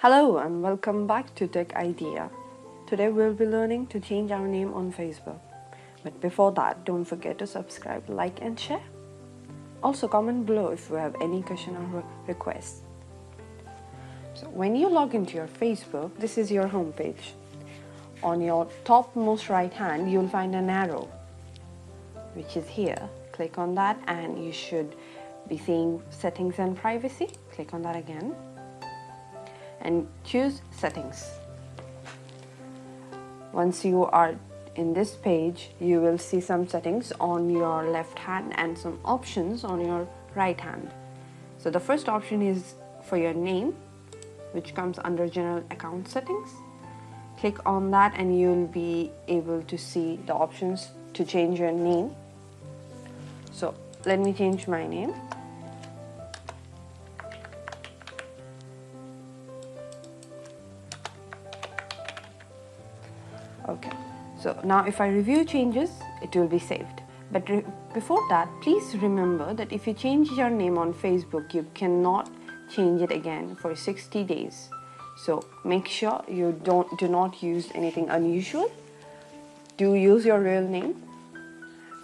Hello and welcome back to Tech Idea. Today we'll be learning to change our name on Facebook. But before that, don't forget to subscribe, like and share. Also comment below if you have any question or request. So when you log into your Facebook, this is your home page. On your topmost right hand, you'll find an arrow, which is here. Click on that and you should be seeing settings and privacy. Click on that again and choose settings. Once you are in this page, you will see some settings on your left hand and some options on your right hand. So the first option is for your name, which comes under general account settings. Click on that and you'll be able to see the options to change your name. So let me change my name. Okay, so now if I review changes, it will be saved. But before that, please remember that if you change your name on Facebook, you cannot change it again for 60 days. So make sure you do not use anything unusual. Do use your real name,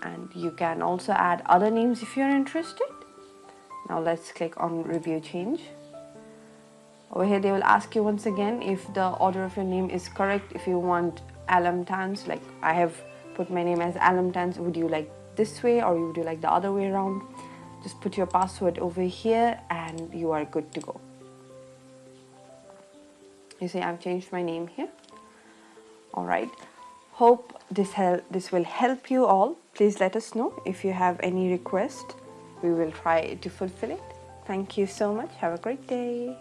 and you can also add other names if you're interested. Now let's click on review change. Over here they will ask you once again if the order of your name is correct. If you want Alam Tans, like I have put my name as Alam Tans, would you like this way or would you like the other way around? Just put your password over here and you are good to go. You see I've changed my name here. Alright, hope this will help you all. Please let us know if you have any request. We will try to fulfill it. Thank you so much. Have a great day.